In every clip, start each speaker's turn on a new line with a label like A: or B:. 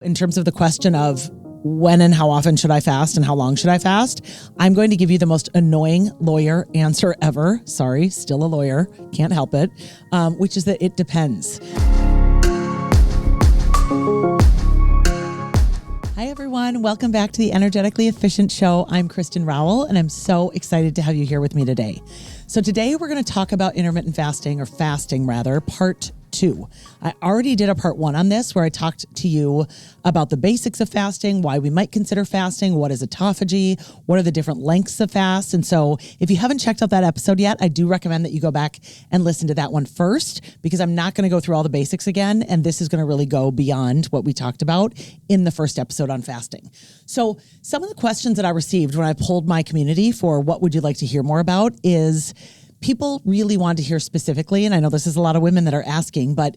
A: In terms of the question of when and how often should I fast and how long should I fast, I'm going to give you the most annoying lawyer answer ever. Sorry, still a lawyer, can't help it, which is that it depends. Hi, everyone. Welcome back to the Energetically Efficient Show. I'm Kristin Rowell, and I'm so excited to have you here with me today. So today we're going to talk about intermittent fasting, or fasting rather, part 2. I already did a part 1 on this where I talked to you about the basics of fasting, why we might consider fasting, what is autophagy, what are the different lengths of fast. And so if you haven't checked out that episode yet, I do recommend that you go back and listen to that one first, because I'm not going to go through all the basics again. And this is going to really go beyond what we talked about in the first episode on fasting. So some of the questions that I received when I polled my community for what would you like to hear more about is people really want to hear specifically, and I know this is a lot of women that are asking, but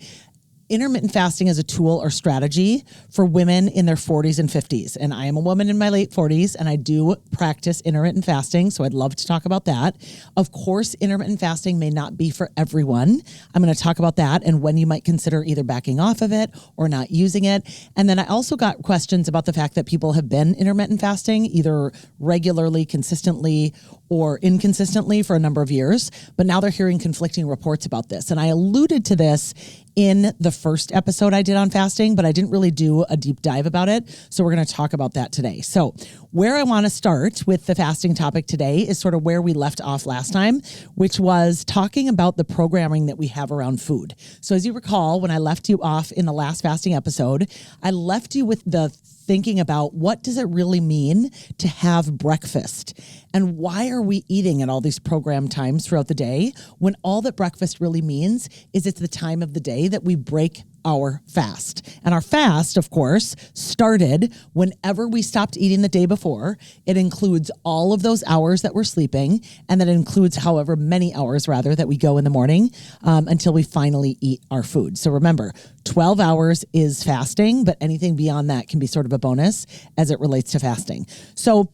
A: intermittent fasting is a tool or strategy for women in their 40s and 50s. And I am a woman in my late 40s, and I do practice intermittent fasting, so I'd love to talk about that. Of course, intermittent fasting may not be for everyone. I'm going to talk about that and when you might consider either backing off of it or not using it. And then I also got questions about the fact that people have been intermittent fasting either regularly, consistently, or inconsistently for a number of years, but now they're hearing conflicting reports about this. And I alluded to this in the first episode I did on fasting, but I didn't really do a deep dive about it. So we're going to talk about that today. So where I want to start with the fasting topic today is sort of where we left off last time, which was talking about the programming that we have around food. So as you recall, when I left you off in the last fasting episode, I left you with the thinking about what does it really mean to have breakfast, and why are we eating at all these programmed times throughout the day when all that breakfast really means is it's the time of the day that we break our fast. And our fast, of course, started whenever we stopped eating the day before. It includes all of those hours that we're sleeping, and that includes however many hours rather that we go in the morning until we finally eat our food. So remember, 12 hours is fasting, but anything beyond that can be sort of a bonus as it relates to fasting. So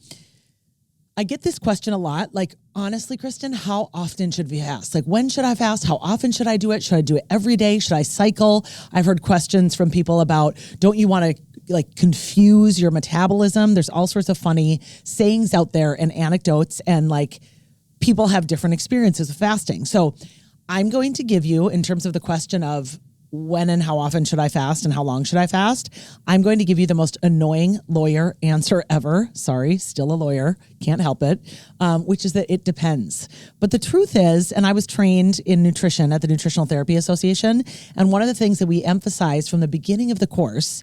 A: I get this question a lot, like, honestly, Kristin, how often should we fast? Like, when should I fast? How often should I do it? Should I do it every day? Should I cycle? I've heard questions from people about, don't you want to confuse your metabolism? There's all sorts of funny sayings out there and anecdotes, and people have different experiences of fasting. So I'm going to give you, in terms of the question of when and how often should I fast and how long should I fast, I'm going to give you the most annoying lawyer answer ever. Sorry, still a lawyer, can't help it, which is that it depends. But the truth is, and I was trained in nutrition at the Nutritional Therapy Association, and one of the things that we emphasize from the beginning of the course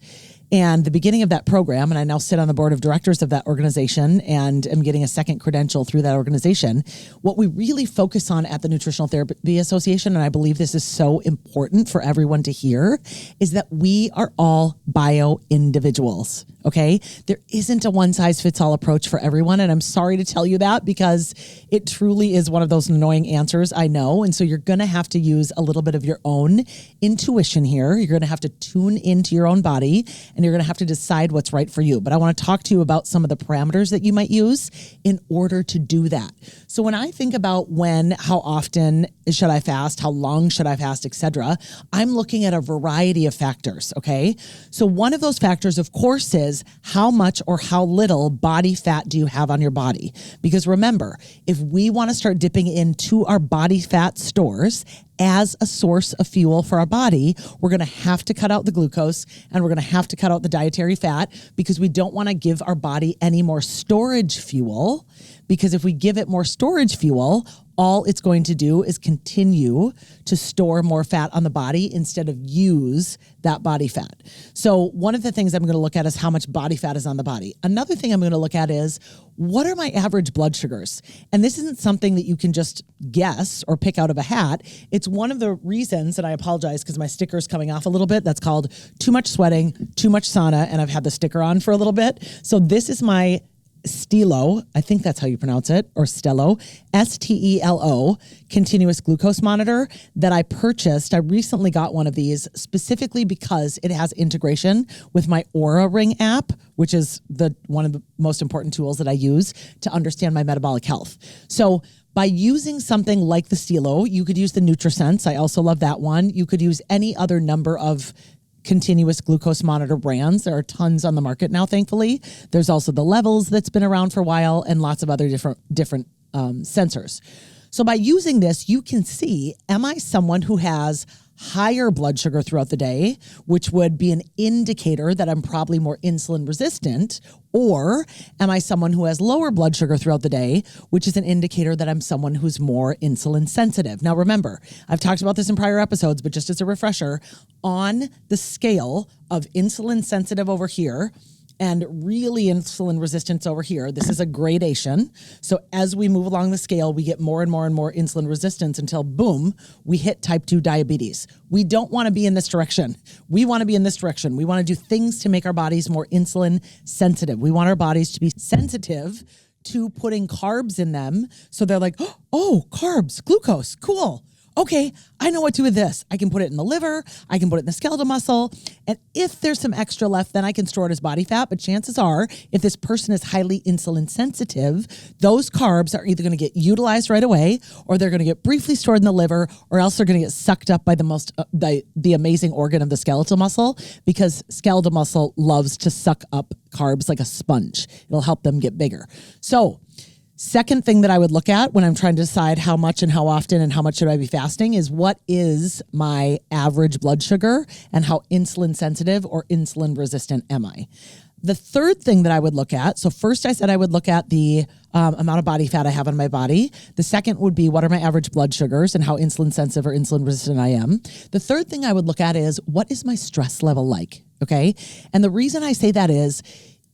A: and the beginning of that program, and I now sit on the board of directors of that organization and am getting a second credential through that organization, what we really focus on at the Nutritional Therapy Association, and I believe this is so important for everyone to hear, is that we are all bio-individuals, okay? There isn't a one-size-fits-all approach for everyone, and I'm sorry to tell you that because it truly is one of those annoying answers, I know, and so you're going to have to use a little bit of your own intuition here. You're going to have to tune into your own body, and you're going to have to decide what's right for you. But I want to talk to you about some of the parameters that you might use in order to do that. So when I think about when, how often should I fast, how long should I fast, etc., I'm looking at a variety of factors, okay? So one of those factors, of course, is how much or how little body fat do you have on your body? Because remember, if we want to start dipping into our body fat stores as a source of fuel for our body, we're going to have to cut out the glucose, and we're going to have to cut out the dietary fat, because we don't want to give our body any more storage fuel. Because if we give it more storage fuel, all it's going to do is continue to store more fat on the body instead of use that body fat. So one of the things I'm going to look at is how much body fat is on the body. Another thing I'm going to look at is, what are my average blood sugars? And this isn't something that you can just guess or pick out of a hat. It's one of the reasons, and I apologize because my sticker's coming off a little bit, that's called too much sweating, too much sauna, and I've had the sticker on for a little bit. So this is my Stelo, I think that's how you pronounce it, or Stelo, Stelo, continuous glucose monitor that I purchased. I recently got one of these specifically because it has integration with my Oura Ring app, which is one of the most important tools that I use to understand my metabolic health. So by using something like the Stelo, you could use the NutriSense. I also love that one. You could use any other number of continuous glucose monitor brands. There are tons on the market now, thankfully. There's also the Levels that's been around for a while and lots of other different sensors. So by using this, you can see, am I someone who has higher blood sugar throughout the day, which would be an indicator that I'm probably more insulin resistant, or am I someone who has lower blood sugar throughout the day, which is an indicator that I'm someone who's more insulin sensitive. Now, remember, I've talked about this in prior episodes, but just as a refresher, on the scale of insulin sensitive over here and really insulin resistance over here, this is a gradation. So as we move along the scale, we get more and more and more insulin resistance until, boom, we hit type 2 diabetes. We don't want to be in this direction. We want to be in this direction. We want to do things to make our bodies more insulin sensitive. We want our bodies to be sensitive to putting carbs in them. So they're like, oh, carbs, glucose, cool. Okay, I know what to do with this. I can put it in the liver. I can put it in the skeletal muscle. And if there's some extra left, then I can store it as body fat. But chances are, if this person is highly insulin sensitive, those carbs are either going to get utilized right away, or they're going to get briefly stored in the liver, or else they're going to get sucked up by the amazing organ of the skeletal muscle, because skeletal muscle loves to suck up carbs like a sponge. It'll help them get bigger. So, second thing that I would look at when I'm trying to decide how much and how often and how much should I be fasting is, what is my average blood sugar and how insulin sensitive or insulin resistant am I? The third thing that I would look at, so first I said I would look at the amount of body fat I have in my body. The second would be, what are my average blood sugars and how insulin sensitive or insulin resistant I am. The third thing I would look at is, what is my stress level like? Okay. And the reason I say that is,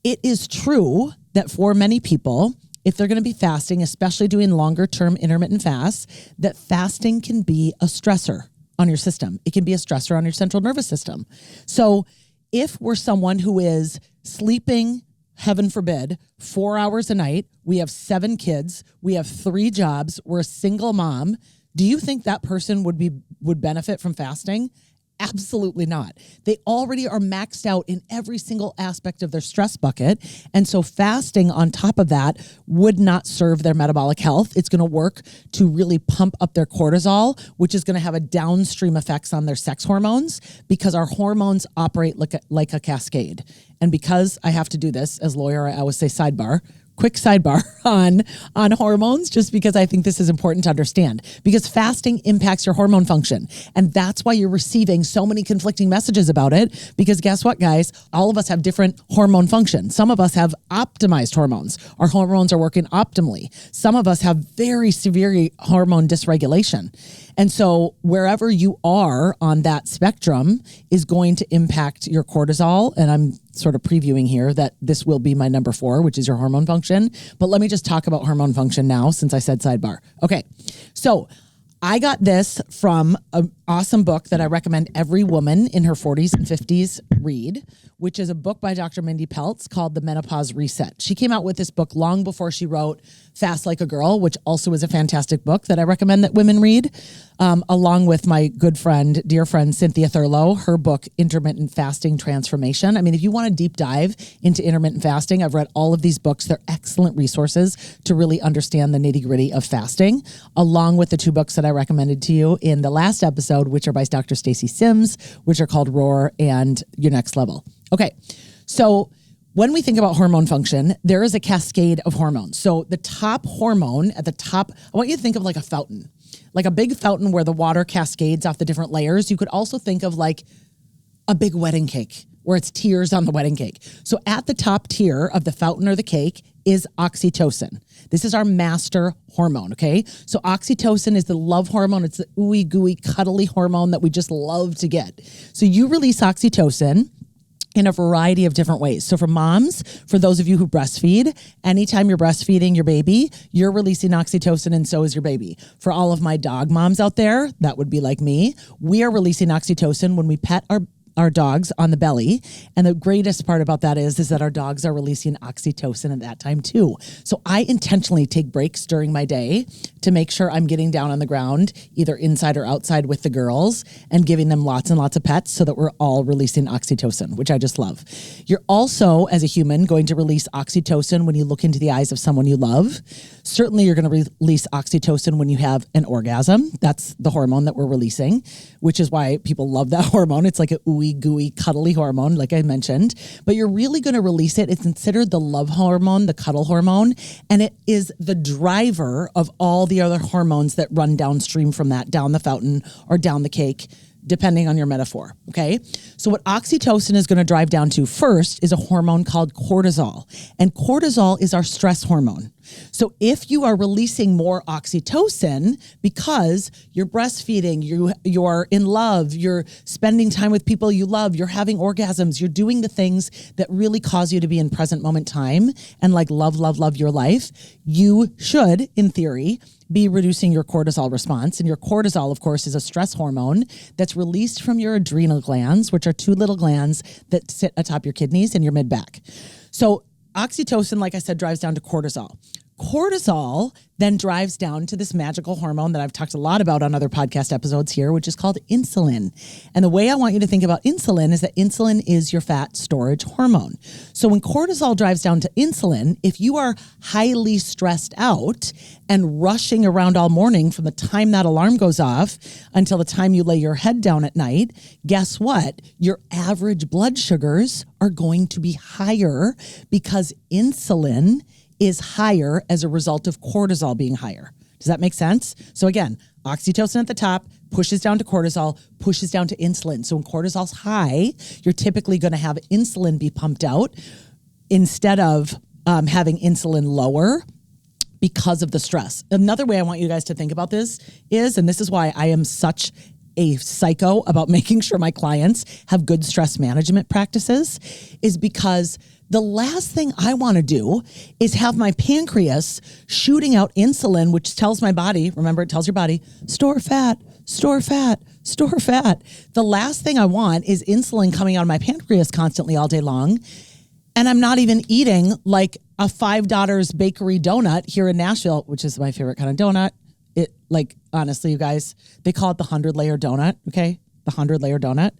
A: it is true that for many people, if they're going to be fasting, especially doing longer term intermittent fasts, that fasting can be a stressor on your system. It can be a stressor on your central nervous system. So if we're someone who is sleeping, heaven forbid, 4 hours a night, we have 7 kids, we have 3 jobs, we're a single mom, do you think that person would benefit from fasting? Absolutely not. They already are maxed out in every single aspect of their stress bucket. And so fasting on top of that would not serve their metabolic health. It's going to work to really pump up their cortisol, which is going to have a downstream effects on their sex hormones, because our hormones operate like a cascade. And because I have to do this as a lawyer, I always say quick sidebar on hormones, just because I think this is important to understand, because fasting impacts your hormone function. And that's why you're receiving so many conflicting messages about it, because guess what, guys? All of us have different hormone function. Some of us have optimized hormones. Our hormones are working optimally. Some of us have very severe hormone dysregulation. And so wherever you are on that spectrum is going to impact your cortisol. And I'm sort of previewing here that this will be my number 4, which is your hormone function. But let me just talk about hormone function now, since I said sidebar. Okay, so I got this from an awesome book that I recommend every woman in her 40s and 50s read, which is a book by Dr. Mindy Pelz called The Menopause Reset. She came out with this book long before she wrote Fast Like a Girl, which also is a fantastic book that I recommend that women read, along with my good friend, dear friend, Cynthia Thurlow, her book, Intermittent Fasting Transformation. I mean, if you want a deep dive into intermittent fasting, I've read all of these books. They're excellent resources to really understand the nitty-gritty of fasting, along with the 2 books that I recommended to you in the last episode, which are by Dr. Stacy Sims, which are called Roar and Your Next Level. Okay, so when we think about hormone function, there is a cascade of hormones. So the top hormone at the top, I want you to think of like a fountain, like a big fountain where the water cascades off the different layers. You could also think of like a big wedding cake where it's tiers on the wedding cake. So at the top tier of the fountain or the cake is oxytocin. This is our master hormone, okay? So oxytocin is the love hormone. It's the ooey gooey cuddly hormone that we just love to get. So you release oxytocin in a variety of different ways. So for moms, for those of you who breastfeed, anytime you're breastfeeding your baby, you're releasing oxytocin, and so is your baby. For all of my dog moms out there, that would be like me, we are releasing oxytocin when we pet our dogs on the belly. And the greatest part about that is that our dogs are releasing oxytocin at that time too. So I intentionally take breaks during my day to make sure I'm getting down on the ground, either inside or outside with the girls, and giving them lots and lots of pets so that we're all releasing oxytocin, which I just love. You're also, as a human, going to release oxytocin when you look into the eyes of someone you love. Certainly you're going to release oxytocin when you have an orgasm. That's the hormone that we're releasing, which is why people love that hormone. It's like a ooey gooey, cuddly hormone, like I mentioned, but you're really going to release it. It's considered the love hormone, the cuddle hormone, and it is the driver of all the other hormones that run downstream from that, down the fountain or down the cake, depending on your metaphor, okay? So what oxytocin is going to drive down to first is a hormone called cortisol, and cortisol is our stress hormone. So if you are releasing more oxytocin because you're breastfeeding, you're in love, you're spending time with people you love, you're having orgasms, you're doing the things that really cause you to be in present moment time and like love your life, you should, in theory, be reducing your cortisol response. And your cortisol, of course, is a stress hormone that's released from your adrenal glands, which are two little glands that sit atop your kidneys and your mid-back. So oxytocin, like I said, drives down to cortisol. Cortisol then drives down to this magical hormone that I've talked a lot about on other podcast episodes here, which is called insulin. And the way I want you to think about insulin is that insulin is your fat storage hormone. So when cortisol drives down to insulin, if you are highly stressed out and rushing around all morning from the time that alarm goes off until the time you lay your head down at night, guess what? Your average blood sugars are going to be higher because insulin is higher as a result of cortisol being higher. Does that make sense? So again, oxytocin at the top pushes down to cortisol, pushes down to insulin. So when cortisol's high, you're typically going to have insulin be pumped out instead of having insulin lower because of the stress. Another way I want you guys to think about this is, and this is why I am such a psycho about making sure my clients have good stress management practices, is because the last thing I want to do is have my pancreas shooting out insulin, which tells my body, remember, it tells your body, store fat, store fat, store fat. The last thing I want is insulin coming out of my pancreas constantly all day long. And I'm not even eating like a $5 bakery donut here in Nashville, which is my favorite kind of donut. It, like, honestly, you guys, they call it the 100-layer donut, okay? The 100-layer donut.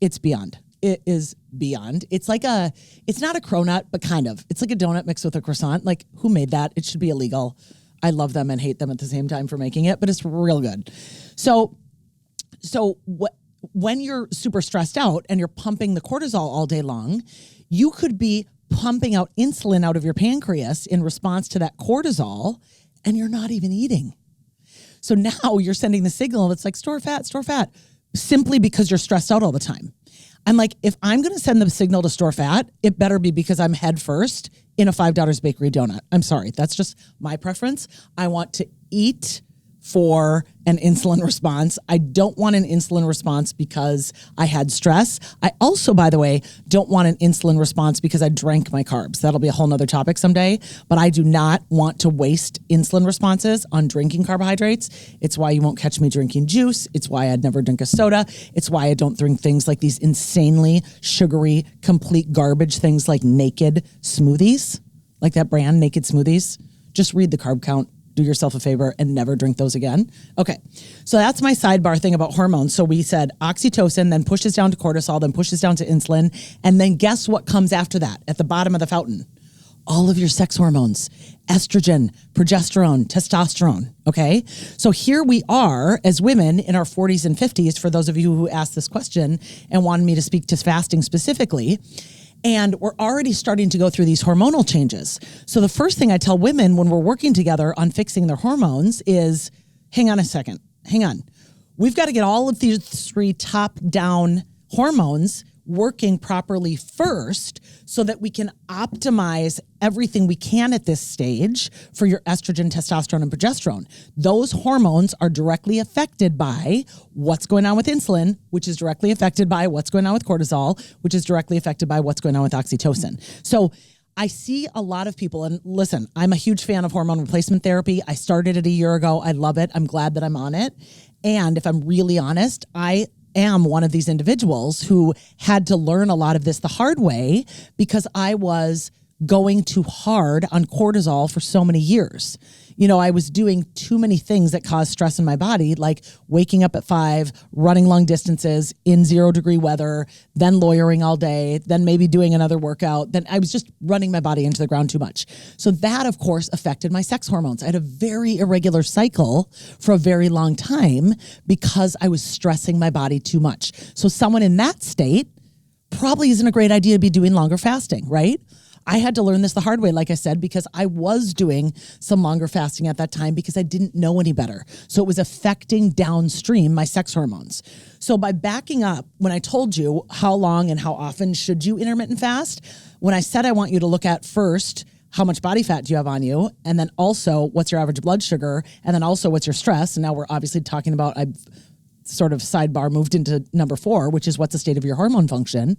A: It's beyond. It is beyond. It's like it's not a cronut, but kind of. It's like a donut mixed with a croissant. Like, who made that? It should be illegal. I love them and hate them at the same time for making it, but it's real good. So when you're super stressed out and you're pumping the cortisol all day long, you could be pumping out insulin out of your pancreas in response to that cortisol, and you're not even eating. So now you're sending the signal that's like, store fat, simply because you're stressed out all the time. I'm like, if I'm going to send the signal to store fat, it better be because I'm head first in a $5 bakery donut. I'm sorry. That's just my preference. I want to eat for an insulin response. I don't want an insulin response because I had stress. I also, by the way, don't want an insulin response because I drank my carbs. That'll be a whole nother topic someday, but I do not want to waste insulin responses on drinking carbohydrates. It's why you won't catch me drinking juice. It's why I'd never drink a soda. It's why I don't drink things like these insanely sugary, complete garbage things like Naked smoothies, like that brand, Naked Smoothies. Just read the carb count. Do yourself a favor and never drink those again. Okay, so that's my sidebar thing about hormones. So we said oxytocin, then pushes down to cortisol, then pushes down to insulin. And then guess what comes after that at the bottom of the fountain? All of your sex hormones, estrogen, progesterone, testosterone, okay? So here we are as women in our 40s and 50s, for those of you who asked this question and wanted me to speak to fasting specifically. And we're already starting to go through these hormonal changes. So the first thing I tell women when we're working together on fixing their hormones is, hang on a second, hang on. We've got to get all of these three top-down hormones working properly first so that we can optimize everything we can at this stage for your estrogen, testosterone, and progesterone. Those hormones are directly affected by what's going on with insulin, which is directly affected by what's going on with cortisol, which is directly affected by what's going on with oxytocin. So I see a lot of people, and listen, I'm a huge fan of hormone replacement therapy. I started it a year ago. I love it. I'm glad that I'm on it. And if I'm really honest, I am one of these individuals who had to learn a lot of this the hard way because I was going too hard on cortisol for so many years. I was doing too many things that caused stress in my body, like waking up at 5, running long distances in 0-degree weather, then lawyering all day, then maybe doing another workout. Then I was just running my body into the ground too much. So that, of course, affected my sex hormones. I had a very irregular cycle for a very long time because I was stressing my body too much. So someone in that state probably isn't a great idea to be doing longer fasting, right? I had to learn this the hard way, like I said, because I was doing some longer fasting at that time because I didn't know any better. So it was affecting downstream my sex hormones. So by backing up, when I told you how long and how often should you intermittent fast, when I said I want you to look at first, how much body fat do you have on you? And then also what's your average blood sugar? And then also what's your stress? And now we're obviously talking about, I've sort of sidebar moved into number 4, which is what's the state of your hormone function.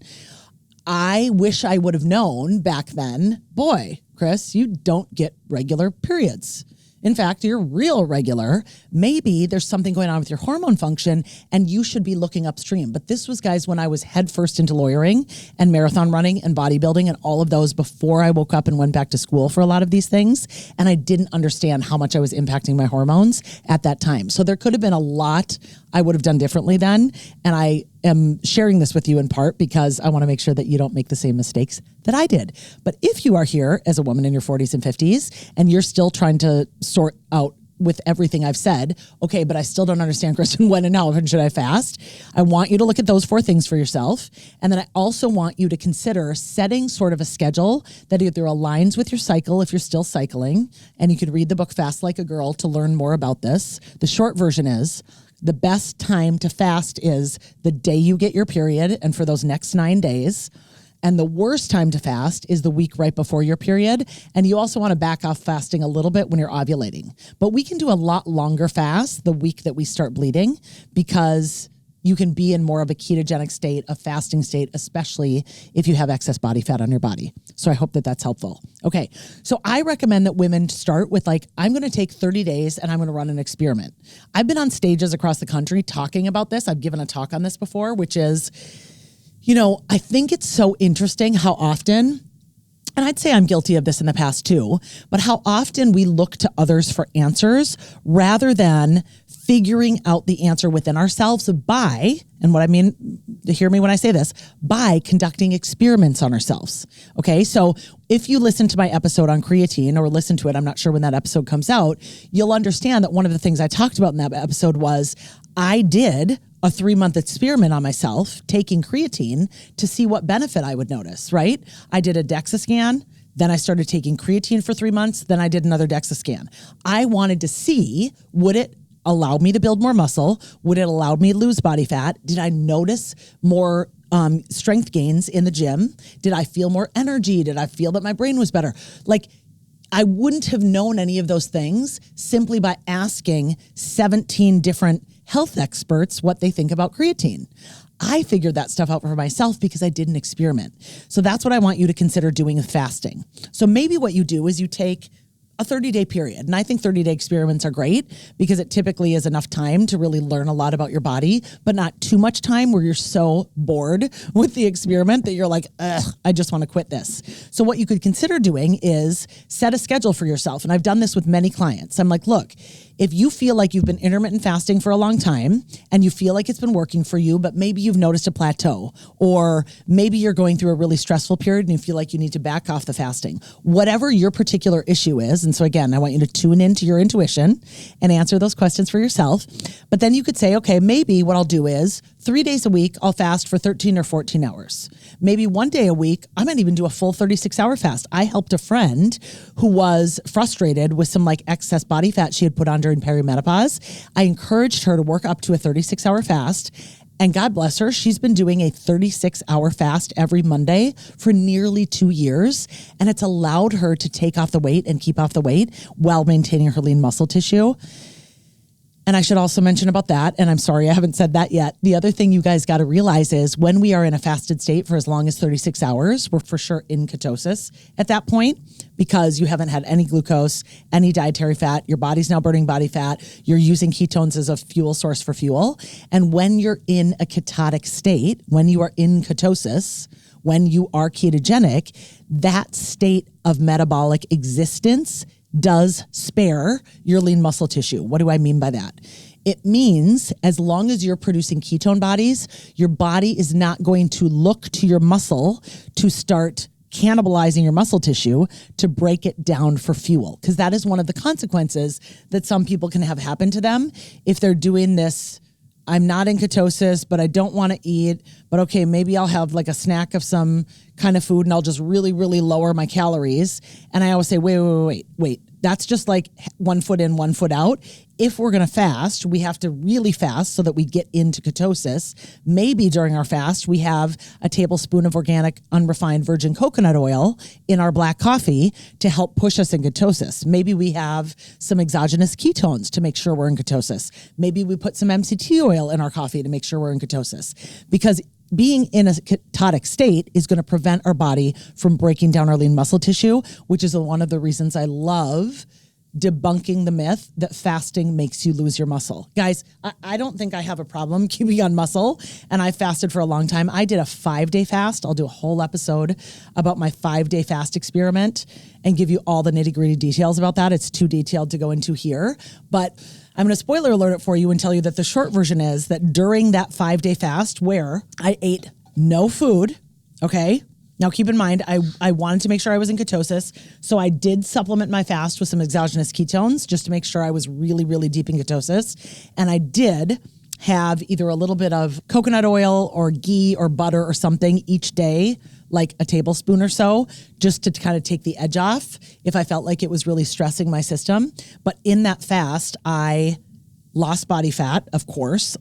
A: I wish I would have known back then, boy, Chris, you don't get regular periods. In fact, you're real regular. Maybe there's something going on with your hormone function and you should be looking upstream. But this was, guys, when I was headfirst into lawyering and marathon running and bodybuilding and all of those before I woke up and went back to school for a lot of these things. And I didn't understand how much I was impacting my hormones at that time. So there could have been a lot I would have done differently then. And I am sharing this with you in part because I want to make sure that you don't make the same mistakes that I did. But if you are here as a woman in your 40s and 50s and you're still trying to sort out with everything I've said, okay, but I still don't understand, Kristin, when and how often should I fast? I want you to look at those 4 things for yourself. And then I also want you to consider setting sort of a schedule that either aligns with your cycle if you're still cycling, and you can read the book Fast Like a Girl to learn more about this. The short version is, the best time to fast is the day you get your period and for those next 9 days. And the worst time to fast is the week right before your period. And you also want to back off fasting a little bit when you're ovulating. But we can do a lot longer fast the week that we start bleeding because you can be in more of a ketogenic state, a fasting state, especially if you have excess body fat on your body. So I hope that that's helpful. Okay. So I recommend that women start with I'm going to take 30 days and I'm going to run an experiment. I've been on stages across the country talking about this. I've given a talk on this before, which is, I think it's so interesting how often, and I'd say I'm guilty of this in the past too, but how often we look to others for answers rather than figuring out the answer within ourselves by, and what I mean, hear me when I say this, by conducting experiments on ourselves. Okay. So if you listen to my episode on creatine or listen to it, I'm not sure when that episode comes out, you'll understand that one of the things I talked about in that episode was I did a 3-month experiment on myself taking creatine to see what benefit I would notice, right? I did a DEXA scan. Then I started taking creatine for 3 months. Then I did another DEXA scan. I wanted to see, would it allow me to build more muscle? Would it allow me to lose body fat? Did I notice more strength gains in the gym? Did I feel more energy? Did I feel that my brain was better? I wouldn't have known any of those things simply by asking 17 different health experts what they think about creatine. I figured that stuff out for myself because I did an experiment. So that's what I want you to consider doing with fasting. So maybe what you do is you take a 30-day period. And I think 30-day experiments are great because it typically is enough time to really learn a lot about your body, but not too much time where you're so bored with the experiment that you're like, ugh, I just want to quit this. So what you could consider doing is set a schedule for yourself. And I've done this with many clients. I'm like, look, if you feel like you've been intermittent fasting for a long time and you feel like it's been working for you, but maybe you've noticed a plateau, or maybe you're going through a really stressful period and you feel like you need to back off the fasting, whatever your particular issue is. And so again, I want you to tune into your intuition and answer those questions for yourself. But then you could say, okay, maybe what I'll do is 3 days a week, I'll fast for 13 or 14 hours. Maybe 1 day a week, I might even do a full 36-hour fast. I helped a friend who was frustrated with some excess body fat she had put on during perimenopause. I encouraged her to work up to a 36-hour fast. And God bless her, she's been doing a 36-hour fast every Monday for nearly 2 years. And it's allowed her to take off the weight and keep off the weight while maintaining her lean muscle tissue. And I should also mention about that, and I'm sorry I haven't said that yet. The other thing you guys got to realize is when we are in a fasted state for as long as 36 hours, we're for sure in ketosis at that point because you haven't had any glucose, any dietary fat. Your body's now burning body fat. You're using ketones as a fuel source for fuel. And when you're in a ketotic state, when you are in ketosis, when you are ketogenic, that state of metabolic existence does spare your lean muscle tissue. What do I mean by that? It means as long as you're producing ketone bodies, your body is not going to look to your muscle to start cannibalizing your muscle tissue to break it down for fuel. Because that is one of the consequences that some people can have happen to them if they're doing this. I'm not in ketosis, but I don't want to eat. But okay, maybe I'll have like a snack of some kind of food and I'll just really, really lower my calories. And I always say, wait. That's just like 1 foot in, 1 foot out. If we're going to fast, we have to really fast so that we get into ketosis. Maybe during our fast, we have a tablespoon of organic, unrefined virgin coconut oil in our black coffee to help push us in ketosis. Maybe we have some exogenous ketones to make sure we're in ketosis. Maybe we put some MCT oil in our coffee to make sure we're in ketosis. Because being in a ketotic state is going to prevent our body from breaking down our lean muscle tissue, which is one of the reasons I love debunking the myth that fasting makes you lose your muscle. Guys, I don't think I have a problem keeping on muscle, and I fasted for a long time. I did a 5-day fast. I'll do a whole episode about my 5-day fast experiment and give you all the nitty-gritty details about that. It's too detailed to go into here, but I'm going to spoiler alert it for you and tell you that the short version is that during that 5-day fast where I ate no food, okay? Now, keep in mind, I wanted to make sure I was in ketosis, so I did supplement my fast with some exogenous ketones just to make sure I was really, really deep in ketosis. And I did have either a little bit of coconut oil or ghee or butter or something each day, like a tablespoon or so, just to kind of take the edge off if I felt like it was really stressing my system. But in that fast, I lost body fat, of course,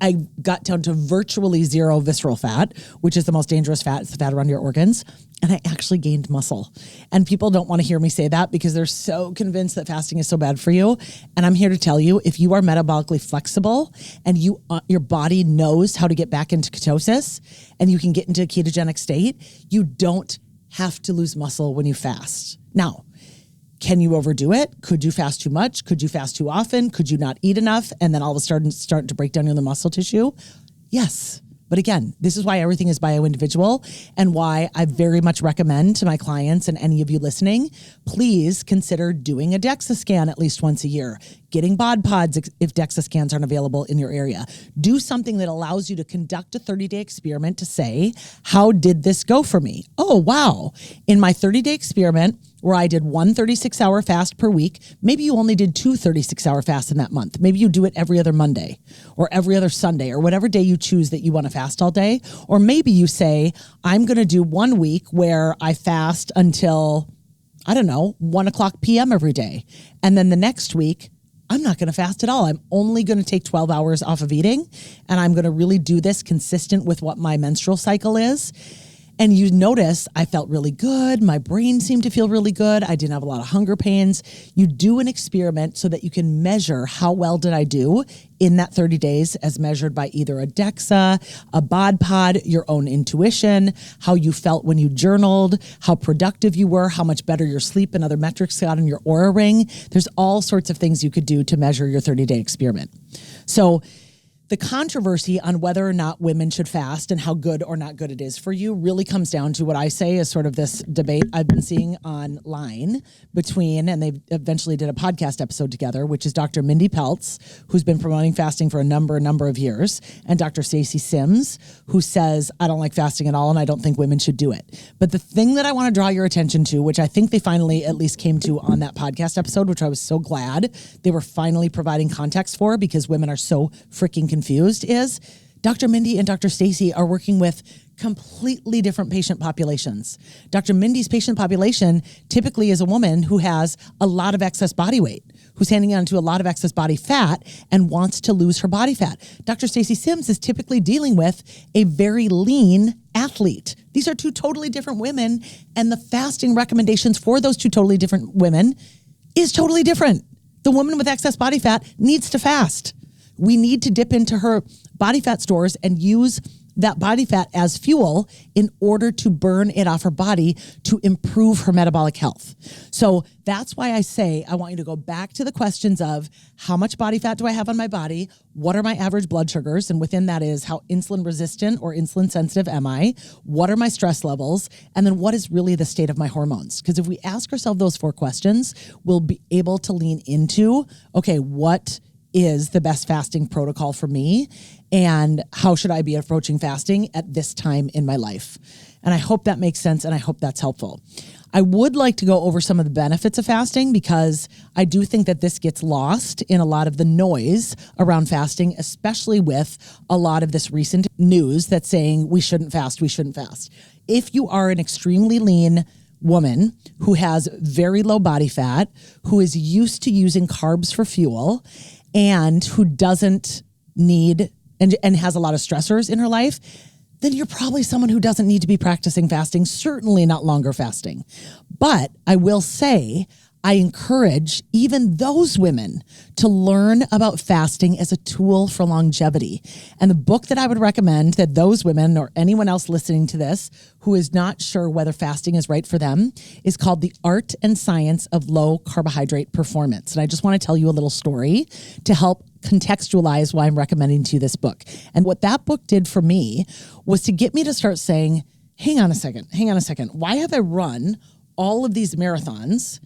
A: I got down to virtually zero visceral fat, which is the most dangerous fat. It's the fat around your organs. And I actually gained muscle. And people don't want to hear me say that because they're so convinced that fasting is so bad for you. And I'm here to tell you, if you are metabolically flexible and your body knows how to get back into ketosis and you can get into a ketogenic state, you don't have to lose muscle when you fast. Now, can you overdo it? Could you fast too much? Could you fast too often? Could you not eat enough? And then all of a sudden start to break down your muscle tissue? Yes. But again, this is why everything is bio-individual and why I very much recommend to my clients and any of you listening, please consider doing a DEXA scan at least once a year, getting bod pods if DEXA scans aren't available in your area. Do something that allows you to conduct a 30-day experiment to say, how did this go for me? Oh, wow. In my 30-day experiment, where I did one 36-hour fast per week, maybe you only did 2 36-hour fasts in that month. Maybe you do it every other Monday or every other Sunday or whatever day you choose that you want to fast all day. Or maybe you say, I'm going to do 1 week where I fast until, 1:00 p.m. every day. And then the next week, I'm not going to fast at all. I'm only going to take 12 hours off of eating. And I'm going to really do this consistent with what my menstrual cycle is. And you notice I felt really good. My brain seemed to feel really good. I didn't have a lot of hunger pains. You do an experiment so that you can measure how well did I do in that 30 days as measured by either a DEXA, a bod pod, your own intuition, how you felt when you journaled, how productive you were, how much better your sleep and other metrics got on your Oura Ring. There's all sorts of things you could do to measure your 30-day experiment. So the controversy on whether or not women should fast and how good or not good it is for you really comes down to what I say is sort of this debate I've been seeing online between, and they eventually did a podcast episode together, which is Dr. Mindy Pelz, who's been promoting fasting for a number of years, and Dr. Stacy Sims, who says, I don't like fasting at all and I don't think women should do it. But the thing that I want to draw your attention to, which I think they finally at least came to on that podcast episode, which I was so glad they were finally providing context for because women are so freaking confused, is Dr. Mindy and Dr. Stacy are working with completely different patient populations. Dr. Mindy's patient population typically is a woman who has a lot of excess body weight, who's hanging on to a lot of excess body fat and wants to lose her body fat. Dr. Stacy Sims is typically dealing with a very lean athlete. These are two totally different women, and the fasting recommendations for those two totally different women is totally different. The woman with excess body fat needs to fast. We need to dip into her body fat stores and use that body fat as fuel in order to burn it off her body to improve her metabolic health. So that's why I say I want you to go back to the questions of how much body fat do I have on my body? What are my average blood sugars? And within that is how insulin resistant or insulin sensitive am I? What are my stress levels? And then what is really the state of my hormones? Because if we ask ourselves those 4 questions, we'll be able to lean into, okay, what is the best fasting protocol for me? And how should I be approaching fasting at this time in my life? And I hope that makes sense, and I hope that's helpful. I would like to go over some of the benefits of fasting because I do think that this gets lost in a lot of the noise around fasting, especially with a lot of this recent news that's saying we shouldn't fast, we shouldn't fast. If you are an extremely lean woman who has very low body fat, who is used to using carbs for fuel, and who doesn't need and has a lot of stressors in her life, then you're probably someone who doesn't need to be practicing fasting, certainly not longer fasting. But I will say, I encourage even those women to learn about fasting as a tool for longevity. And the book that I would recommend that those women or anyone else listening to this who is not sure whether fasting is right for them is called The Art and Science of Low Carbohydrate Performance. And I just want to tell you a little story to help contextualize why I'm recommending to you this book. And what that book did for me was to get me to start saying, hang on a second. Why have I run all of these marathons?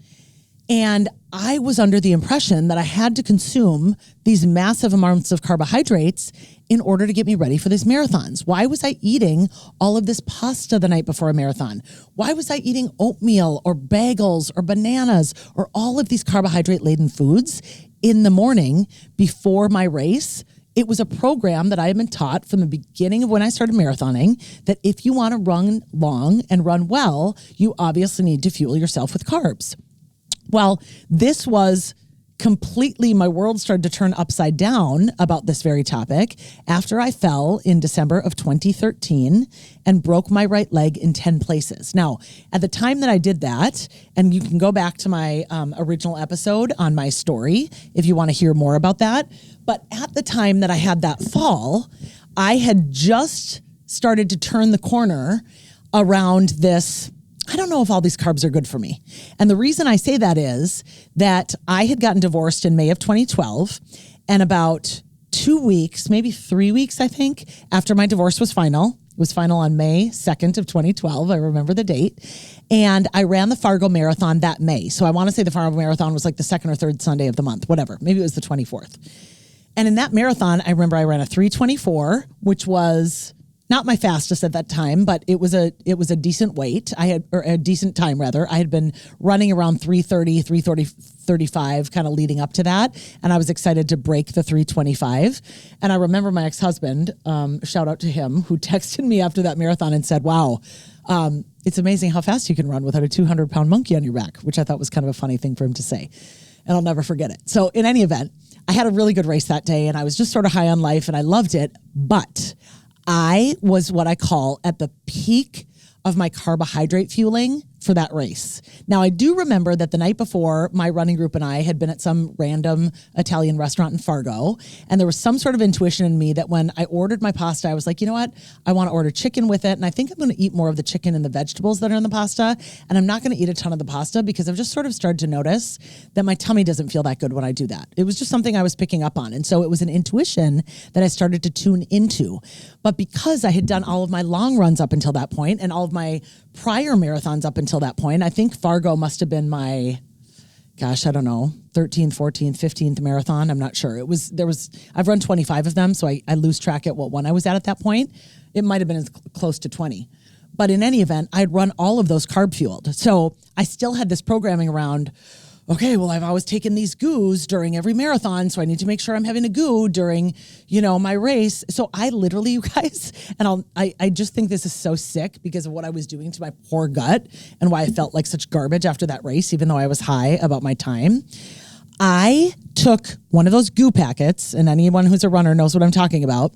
A: And I was under the impression that I had to consume these massive amounts of carbohydrates in order to get me ready for these marathons. Why was I eating all of this pasta the night before a marathon? Why was I eating oatmeal or bagels or bananas or all of these carbohydrate-laden foods in the morning before my race? It was a program that I had been taught from the beginning of when I started marathoning that if you want to run long and run well, you obviously need to fuel yourself with carbs. Well, this was completely, my world started to turn upside down about this very topic after I fell in December of 2013 and broke my right leg in 10 places. Now, at the time that I did that, and you can go back to my original episode on my story if you want to hear more about that, but at the time that I had that fall, I had just started to turn the corner around this. I don't know if all these carbs are good for me. And the reason I say that is that I had gotten divorced in May of 2012, and about 2 weeks, maybe 3 weeks, I think, after my divorce was final. It was final on May 2nd of 2012. I remember the date. And I ran the Fargo Marathon that May. So I want to say the Fargo Marathon was like the 2nd or 3rd Sunday of the month, whatever. Maybe it was the 24th. And in that marathon, I remember I ran a 3:24, which was not my fastest at that time, but it was a decent weight. Or a decent time rather. I had been running around 3:35 kind of leading up to that. And I was excited to break the 3:25. And I remember my ex-husband, shout out to him, who texted me after that marathon and said, wow, it's amazing how fast you can run without a 200-pound monkey on your back, which I thought was kind of a funny thing for him to say. And I'll never forget it. So in any event, I had a really good race that day and I was just sort of high on life and I loved it. But I was what I call at the peak of my carbohydrate fueling for that race. Now, I do remember that the night before, my running group and I had been at some random Italian restaurant in Fargo, and there was some sort of intuition in me that when I ordered my pasta, I was like, you know what? I want to order chicken with it, and I think I'm going to eat more of the chicken and the vegetables that are in the pasta, and I'm not going to eat a ton of the pasta because I've just sort of started to notice that my tummy doesn't feel that good when I do that. It was just something I was picking up on, and so it was an intuition that I started to tune into. But because I had done all of my long runs up until that point and all of my prior marathons up until that point, I think Fargo must have been my, gosh, I don't know, 13th, 14th, 15th marathon. I'm not sure. I've run 25 of them, so I lose track at what one I was at that point. It might have been as close to 20. But in any event, I'd run all of those carb fueled. So I still had this programming around, okay, well, I've always taken these goos during every marathon, so I need to make sure I'm having a goo during, my race. So I literally, you guys, and I just think this is so sick because of what I was doing to my poor gut and why I felt like such garbage after that race, even though I was high about my time. I took one of those goo packets, and anyone who's a runner knows what I'm talking about.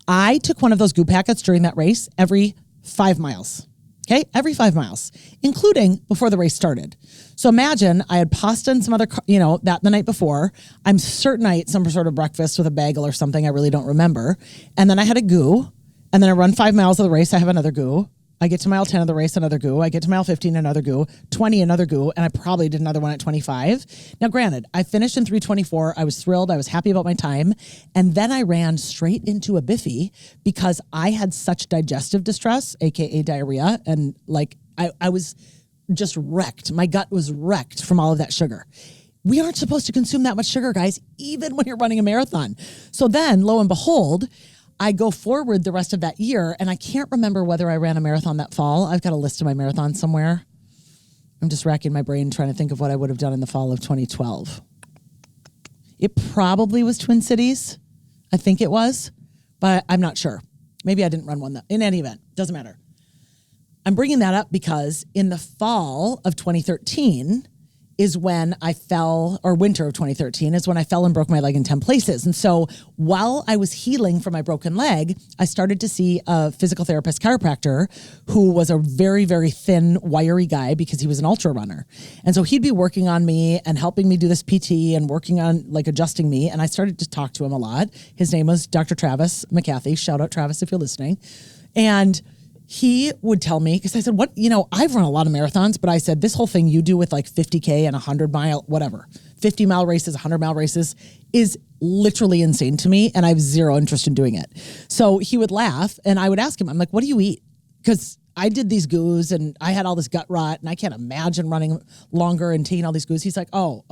A: I took one of those goo packets during that race every 5 miles. Okay, every 5 miles, including before the race started. So imagine I had pasta and some other, that the night before. I'm certain I ate some sort of breakfast with a bagel or something. I really don't remember. And then I had a goo. And then I run 5 miles of the race. I have another goo. I get to mile 10 of the race, another goo. I get to mile 15, another goo. 20, another goo. And I probably did another one at 25. Now, granted, I finished in 3:24. I was thrilled. I was happy about my time. And then I ran straight into a biffy because I had such digestive distress, AKA diarrhea. And like, I was just wrecked. My gut was wrecked from all of that sugar. We aren't supposed to consume that much sugar, guys, even when you're running a marathon. So then, lo and behold, I go forward the rest of that year, and I can't remember whether I ran a marathon that fall. I've got a list of my marathons somewhere. I'm just racking my brain trying to think of what I would have done in the fall of 2012. It probably was Twin Cities. I think it was, but I'm not sure. Maybe I didn't run one. In any event, doesn't matter. I'm bringing that up because in the fall of 2013 is when I fell, or winter of 2013 is when I fell and broke my leg in 10 places. And so while I was healing from my broken leg, I started to see a physical therapist chiropractor who was a very, very thin, wiry guy because he was an ultra runner. And so he'd be working on me and helping me do this PT and working on like adjusting me. And I started to talk to him a lot. His name was Dr. Travis McCarthy. Shout out Travis if you're listening. And he would tell me, because I said, I've run a lot of marathons, but I said, this whole thing you do with like 50K and 100 mile, whatever, 50 mile races, 100 mile races is literally insane to me. And I have zero interest in doing it. So he would laugh and I would ask him, I'm like, what do you eat? Because I did these goos and I had all this gut rot and I can't imagine running longer and taking all these goos. He's like, no,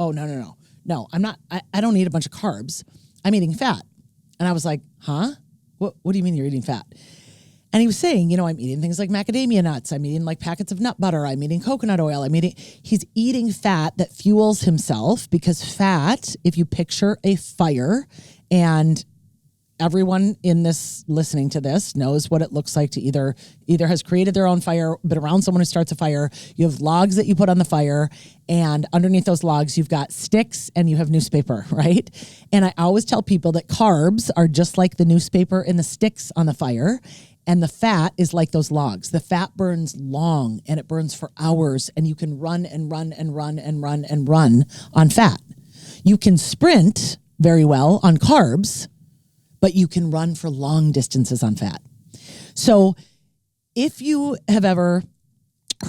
A: I'm not, I don't eat a bunch of carbs. I'm eating fat. And I was like, huh? What do you mean you're eating fat? And he was saying, I'm eating things like macadamia nuts. I'm eating like packets of nut butter. I'm eating coconut oil. He's eating fat that fuels himself because fat, if you picture a fire, and everyone in this listening to this knows what it looks like to either has created their own fire, been around someone who starts a fire. You have logs that you put on the fire, and underneath those logs, you've got sticks and you have newspaper, right? And I always tell people that carbs are just like the newspaper and the sticks on the fire. And the fat is like those logs. The fat burns long and it burns for hours, and you can run and run and run and run and run on fat. You can sprint very well on carbs, but you can run for long distances on fat. So if you have ever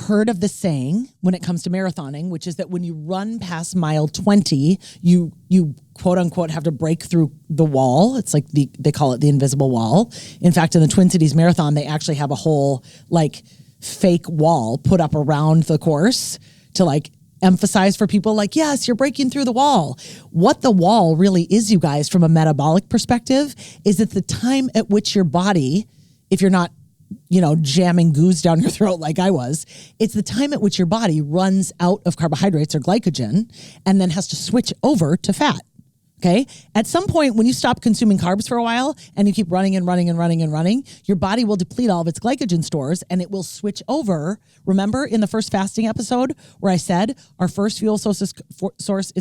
A: heard of the saying when it comes to marathoning, which is that when you run past mile 20, you quote unquote have to break through the wall. It's like they call it the invisible wall. In fact, in the Twin Cities Marathon, they actually have a whole like fake wall put up around the course to like emphasize for people like, yes, you're breaking through the wall. What the wall really is, you guys, from a metabolic perspective, is at the time at which your body, if you're not jamming goos down your throat like I was, it's the time at which your body runs out of carbohydrates or glycogen and then has to switch over to fat. Okay. At some point, when you stop consuming carbs for a while and you keep running and running and running and running, your body will deplete all of its glycogen stores and it will switch over. Remember in the first fasting episode where I said our first fuel source is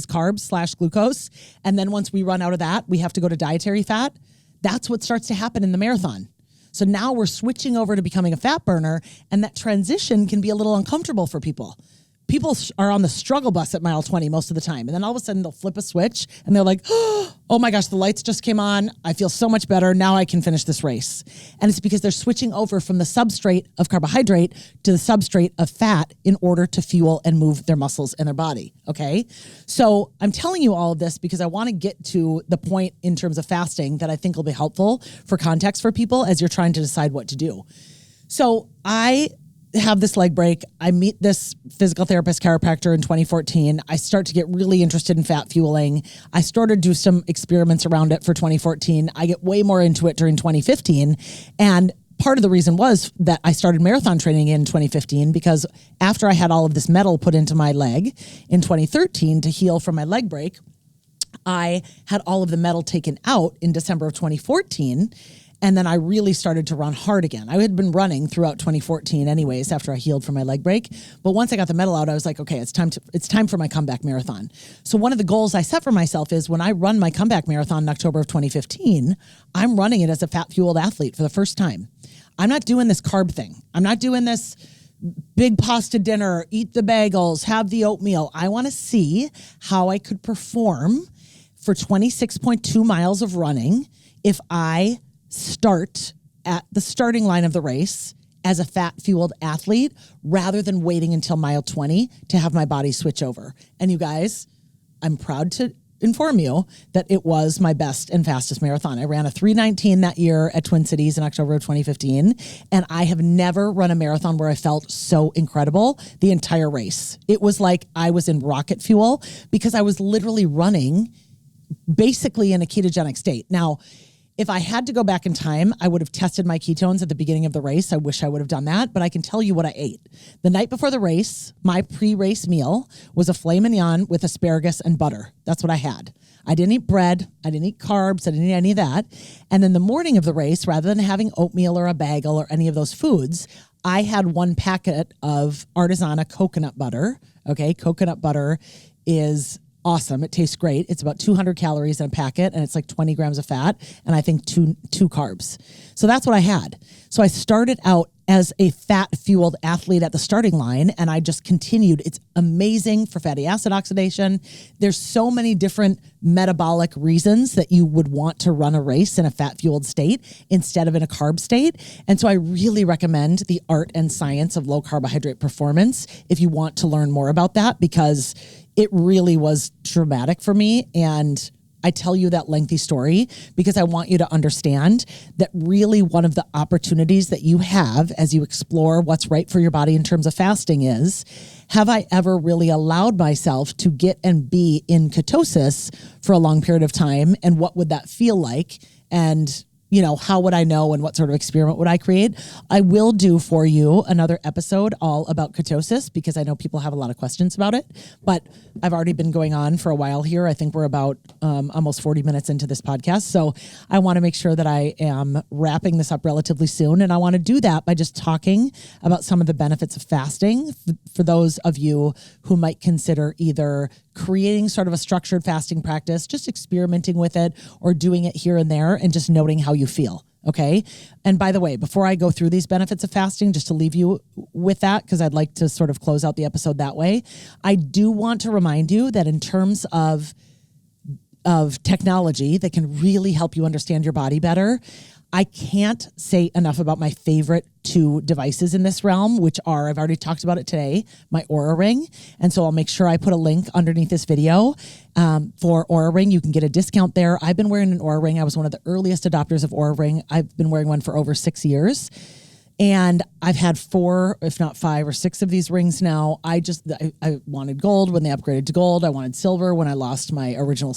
A: carbs/glucose. And then once we run out of that, we have to go to dietary fat. That's what starts to happen in the marathon. So now we're switching over to becoming a fat burner, and that transition can be a little uncomfortable for people. People are on the struggle bus at mile 20 most of the time. And then all of a sudden they'll flip a switch and they're like, oh my gosh, the lights just came on. I feel so much better. Now I can finish this race. And it's because they're switching over from the substrate of carbohydrate to the substrate of fat in order to fuel and move their muscles and their body. Okay. So I'm telling you all of this because I want to get to the point in terms of fasting that I think will be helpful for context for people as you're trying to decide what to do. So I have this leg break. I meet this physical therapist chiropractor in 2014. I start to get really interested in fat fueling. I started to do some experiments around it for 2014. I get way more into it during 2015. And part of the reason was that I started marathon training in 2015 because after I had all of this metal put into my leg in 2013 to heal from my leg break, I had all of the metal taken out in December of 2014. And then I really started to run hard again. I had been running throughout 2014 anyways after I healed from my leg break. But once I got the metal out, I was like, okay, it's time for my comeback marathon. So one of the goals I set for myself is when I run my comeback marathon in October of 2015, I'm running it as a fat-fueled athlete for the first time. I'm not doing this carb thing. I'm not doing this big pasta dinner, eat the bagels, have the oatmeal. I want to see how I could perform for 26.2 miles of running if I start at the starting line of the race as a fat-fueled athlete rather than waiting until mile 20 to have my body switch over. And you guys, I'm proud to inform you that it was my best and fastest marathon. I ran a 3:19 that year at Twin Cities in October of 2015, and I have never run a marathon where I felt so incredible the entire race. It was like I was in rocket fuel because I was literally running basically in a ketogenic state. Now, if I had to go back in time, I would have tested my ketones at the beginning of the race. I wish I would have done that, but I can tell you what I ate. The night before the race, my pre-race meal was a filet mignon with asparagus and butter. That's what I had. I didn't eat bread. I didn't eat carbs. I didn't eat any of that. And then the morning of the race, rather than having oatmeal or a bagel or any of those foods, I had one packet of Artisana coconut butter. Okay, coconut butter is awesome. It tastes great. It's about 200 calories in a packet and it's like 20 grams of fat and I think two carbs. So that's what I had. So I started out as a fat-fueled athlete at the starting line and I just continued. It's amazing for fatty acid oxidation. There's so many different metabolic reasons that you would want to run a race in a fat-fueled state instead of in a carb state. And so I really recommend the art and science of low carbohydrate performance if you want to learn more about that, because it really was traumatic for me. And I tell you that lengthy story because I want you to understand that really one of the opportunities that you have as you explore what's right for your body in terms of fasting is, have I ever really allowed myself to get and be in ketosis for a long period of time? And what would that feel like? And you know, how would I know and what sort of experiment would I create? I will do for you another episode all about ketosis because I know people have a lot of questions about it, but I've already been going on for a while here. I think we're about almost 40 minutes into this podcast. So I want to make sure that I am wrapping this up relatively soon. And I want to do that by just talking about some of the benefits of fasting for those of you who might consider either creating sort of a structured fasting practice, just experimenting with it or doing it here and there and just noting how you feel. Okay. And by the way, before I go through these benefits of fasting, just to leave you with that, because I'd like to sort of close out the episode that way, I do want to remind you that in terms of technology that can really help you understand your body better, I can't say enough about my favorite two devices in this realm, which are, I've already talked about it today, my Oura Ring. And so I'll make sure I put a link underneath this video for Oura Ring. You can get a discount there. I've been wearing an Oura Ring. I was one of the earliest adopters of Oura Ring. I've been wearing one for over 6 years. And I've had 4, if not 5 or 6 of these rings now. I wanted gold when they upgraded to gold. I wanted silver when I lost my original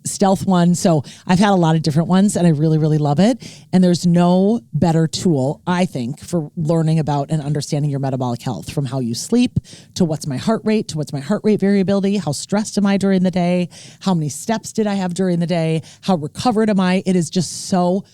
A: stealth one. So I've had a lot of different ones and I really, really love it. And there's no better tool, I think, for learning about and understanding your metabolic health, from how you sleep to what's my heart rate, to what's my heart rate variability, how stressed am I during the day, how many steps did I have during the day, how recovered am I. It is just so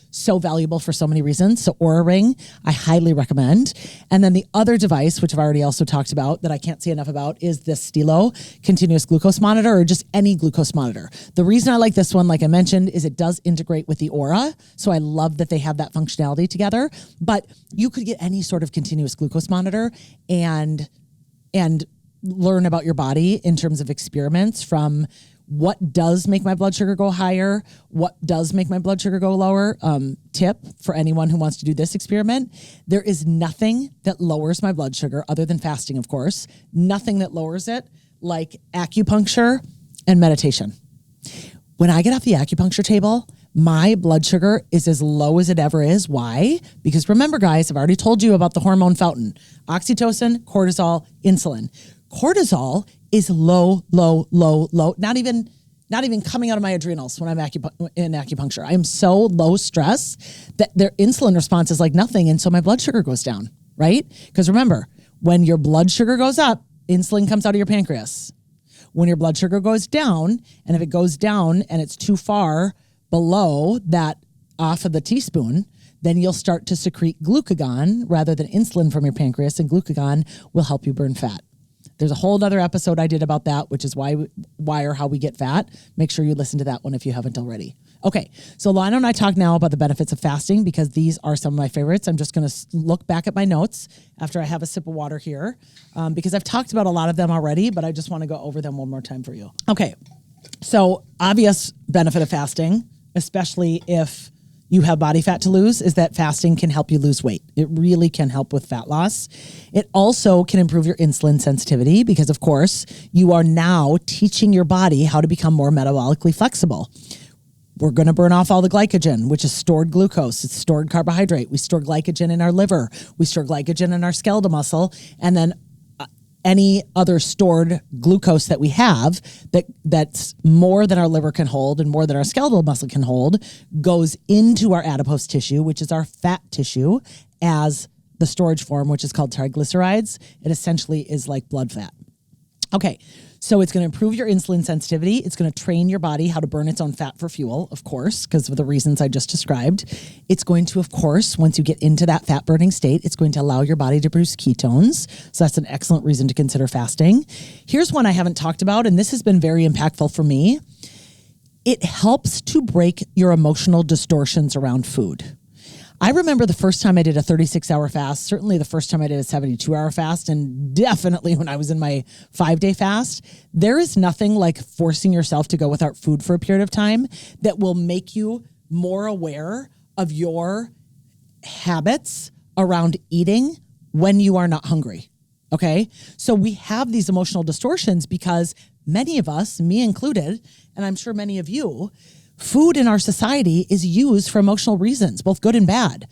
A: valuable for so many reasons. So Oura Ring, I highly recommend. And then the other device, which I've already also talked about that I can't say enough about, is this Stilo continuous glucose monitor, or just any glucose monitor. The reason I like this one, like I mentioned, is it does integrate with the Oura. So I love that they have that functionality together, but you could get any sort of continuous glucose monitor and learn about your body in terms of experiments, from what does make my blood sugar go higher, what does make my blood sugar go lower. Tip for anyone who wants to do this experiment: there is nothing that lowers my blood sugar, other than fasting, of course, nothing that lowers it like acupuncture and meditation. When I get off the acupuncture table, my blood sugar is as low as it ever is. Why? Because remember, guys, I've already told you about the hormone fountain: oxytocin, cortisol, insulin. Cortisol is low, not even coming out of my adrenals when I'm in acupuncture. I am so low stress that their insulin response is like nothing. And so my blood sugar goes down, right? Because remember, when your blood sugar goes up, insulin comes out of your pancreas. When your blood sugar goes down, and if it goes down and it's too far below that off of the teaspoon, then you'll start to secrete glucagon rather than insulin from your pancreas, and glucagon will help you burn fat. There's a whole other episode I did about that, which is why or how we get fat. Make sure you listen to that one if you haven't already. Okay, so Lana and I talk now about the benefits of fasting because these are some of my favorites. I'm just going to look back at my notes after I have a sip of water here because I've talked about a lot of them already, but I just want to go over them one more time for you. Okay, so obvious benefit of fasting, especially if you have body fat to lose is that fasting can help you lose weight. It really can help with fat loss. It also can improve your insulin sensitivity because, of course, you are now teaching your body how to become more metabolically flexible. We're going to burn off all the glycogen, which is stored glucose. It's stored carbohydrate. We store glycogen in our liver. We store glycogen in our skeletal muscle. And then any other stored glucose that we have that's more than our liver can hold and more than our skeletal muscle can hold goes into our adipose tissue, which is our fat tissue, as the storage form, which is called triglycerides. It essentially is like blood fat. Okay, so it's going to improve your insulin sensitivity. It's going to train your body how to burn its own fat for fuel, of course, because of the reasons I just described. It's going to, of course, once you get into that fat burning state, it's going to allow your body to produce ketones. So that's an excellent reason to consider fasting. Here's one I haven't talked about, and this has been very impactful for me. It helps to break your emotional distortions around food. I remember the first time I did a 36-hour fast, certainly the first time I did a 72-hour fast, and definitely when I was in my 5-day fast. There is nothing like forcing yourself to go without food for a period of time that will make you more aware of your habits around eating when you are not hungry. Okay? So we have these emotional distortions because many of us, me included, and I'm sure many of you, food in our society is used for emotional reasons, both good and bad.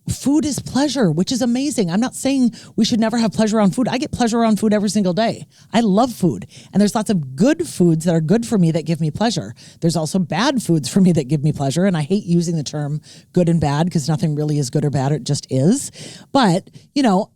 A: Food is pleasure, which is amazing. I'm not saying we should never have pleasure around food. I get pleasure around food every single day. I love food. And there's lots of good foods that are good for me that give me pleasure. There's also bad foods for me that give me pleasure. And I hate using the term good and bad because nothing really is good or bad. It just is. But,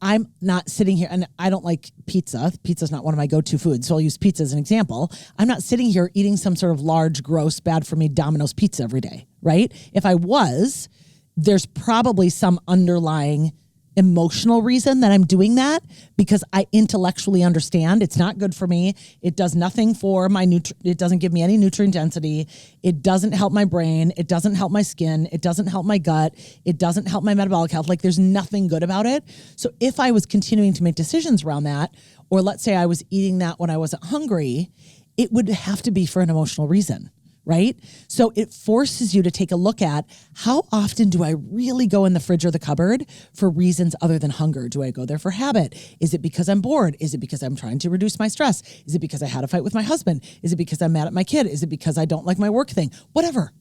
A: I'm not sitting here, and I don't like pizza. Pizza's not one of my go-to foods. So I'll use pizza as an example. I'm not sitting here eating some sort of large, gross, bad for me Domino's pizza every day, right? If I was, there's probably some underlying emotional reason that I'm doing that because I intellectually understand it's not good for me. It does nothing for my it doesn't give me any nutrient density. It doesn't help my brain. It doesn't help my skin. It doesn't help my gut. It doesn't help my metabolic health. Like there's nothing good about it. So if I was continuing to make decisions around that, or let's say I was eating that when I wasn't hungry, it would have to be for an emotional reason. Right? So it forces you to take a look at how often do I really go in the fridge or the cupboard for reasons other than hunger? Do I go there for habit? Is it because I'm bored? Is it because I'm trying to reduce my stress? Is it because I had a fight with my husband? Is it because I'm mad at my kid? Is it because I don't like my work thing? Whatever.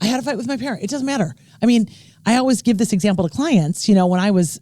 A: I had a fight with my parent. It doesn't matter. I mean, I always give this example to clients, when I was,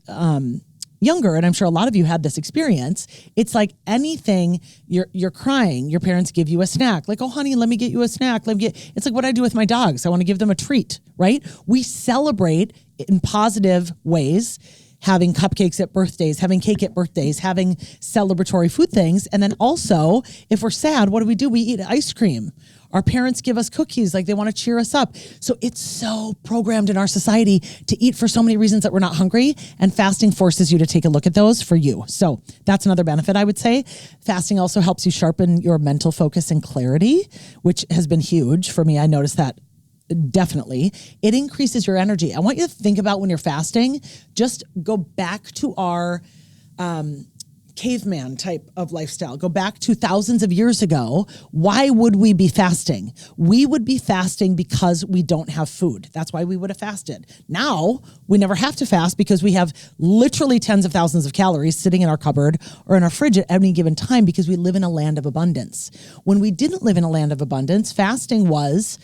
A: younger, and I'm sure a lot of you had this experience, it's like anything, you're crying, your parents give you a snack, like, oh honey, let me get you a snack. It's like what I do with my dogs. I want to give them a treat, right? We celebrate in positive ways, having cupcakes at birthdays, having cake at birthdays, having celebratory food things. And then also, if we're sad, what do? We eat ice cream. Our parents give us cookies, like they want to cheer us up. So it's so programmed in our society to eat for so many reasons that we're not hungry, and fasting forces you to take a look at those for you. So that's another benefit, I would say. Fasting also helps you sharpen your mental focus and clarity, which has been huge for me. I noticed that definitely. It increases your energy. I want you to think about when you're fasting, just go back to our caveman type of lifestyle. Go back to thousands of years ago. Why would we be fasting? We would be fasting because we don't have food. That's why we would have fasted. Now, we never have to fast because we have literally tens of thousands of calories sitting in our cupboard or in our fridge at any given time because we live in a land of abundance. When we didn't live in a land of abundance, fasting was,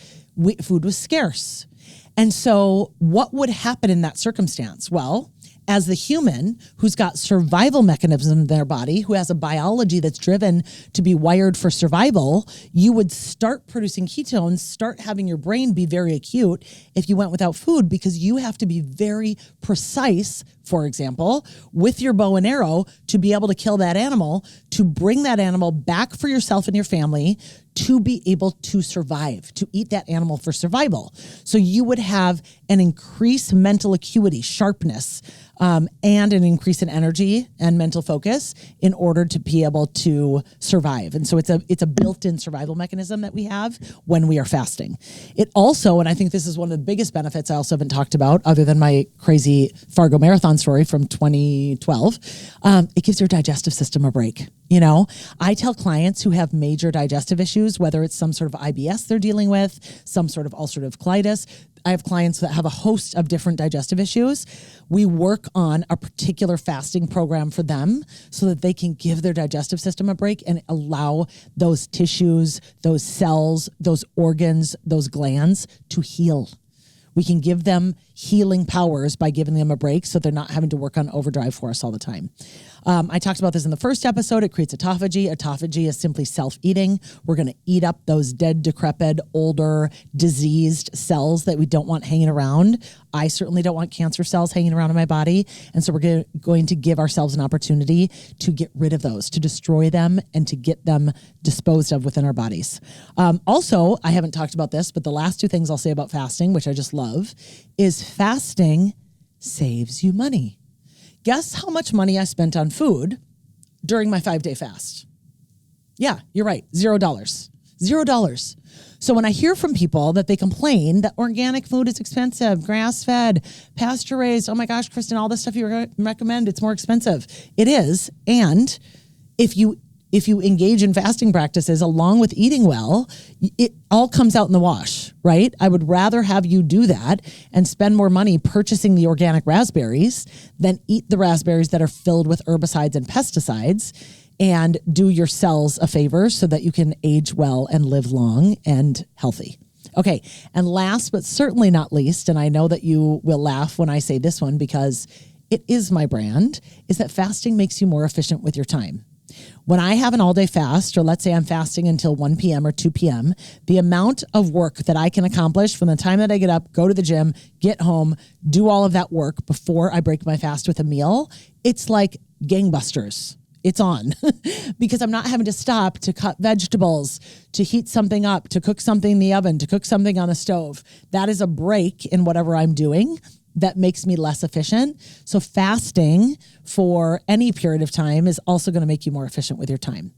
A: food was scarce. And so what would happen in that circumstance? Well, as the human who's got survival mechanisms in their body, who has a biology that's driven to be wired for survival, you would start producing ketones, start having your brain be very acute if you went without food, because you have to be very precise, for example, with your bow and arrow to be able to kill that animal, to bring that animal back for yourself and your family, to be able to survive, to eat that animal for survival. So you would have an increased mental acuity, sharpness, and an increase in energy and mental focus in order to be able to survive. And so it's a built-in survival mechanism that we have when we are fasting. It also, and I think this is one of the biggest benefits I also haven't talked about, other than my crazy Fargo marathon story from 2012, it gives your digestive system a break. I tell clients who have major digestive issues, whether it's some sort of IBS they're dealing with, some sort of ulcerative colitis, I have clients that have a host of different digestive issues. We work on a particular fasting program for them so that they can give their digestive system a break and allow those tissues, those cells, those organs, those glands to heal. We can give them healing powers by giving them a break so they're not having to work on overdrive for us all the time. I talked about this in the first episode. It creates autophagy. Autophagy is simply self-eating. We're going to eat up those dead, decrepit, older, diseased cells that we don't want hanging around. I certainly don't want cancer cells hanging around in my body. And so we're going to give ourselves an opportunity to get rid of those, to destroy them, and to get them disposed of within our bodies. Also, I haven't talked about this, but the last two things I'll say about fasting, which I just love, is fasting saves you money. Guess how much money I spent on food during my 5-day fast? Yeah, you're right. $0. $0. So when I hear from people that they complain that organic food is expensive, grass-fed, pasture-raised, oh my gosh, Kristin, all this stuff you recommend, it's more expensive. It is. And if you engage in fasting practices along with eating well, it all comes out in the wash, right? I would rather have you do that and spend more money purchasing the organic raspberries than eat the raspberries that are filled with herbicides and pesticides and do your cells a favor so that you can age well and live long and healthy. Okay, and last but certainly not least, and I know that you will laugh when I say this one because it is my brand, is that fasting makes you more efficient with your time. When I have an all-day fast, or let's say I'm fasting until 1 p.m. or 2 p.m., the amount of work that I can accomplish from the time that I get up, go to the gym, get home, do all of that work before I break my fast with a meal, it's like gangbusters. It's on because I'm not having to stop to cut vegetables, to heat something up, to cook something in the oven, to cook something on the stove. That is a break in whatever I'm doing that makes me less efficient. So fasting for any period of time is also going to make you more efficient with your time.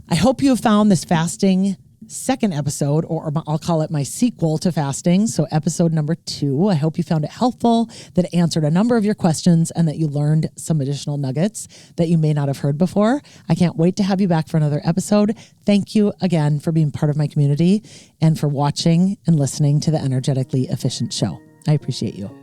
A: I hope you have found this fasting second episode, or I'll call it my sequel to fasting. So episode number 2, I hope you found it helpful, that it answered a number of your questions and that you learned some additional nuggets that you may not have heard before. I can't wait to have you back for another episode. Thank you again for being part of my community and for watching and listening to the Energetically Efficient Show. I appreciate you.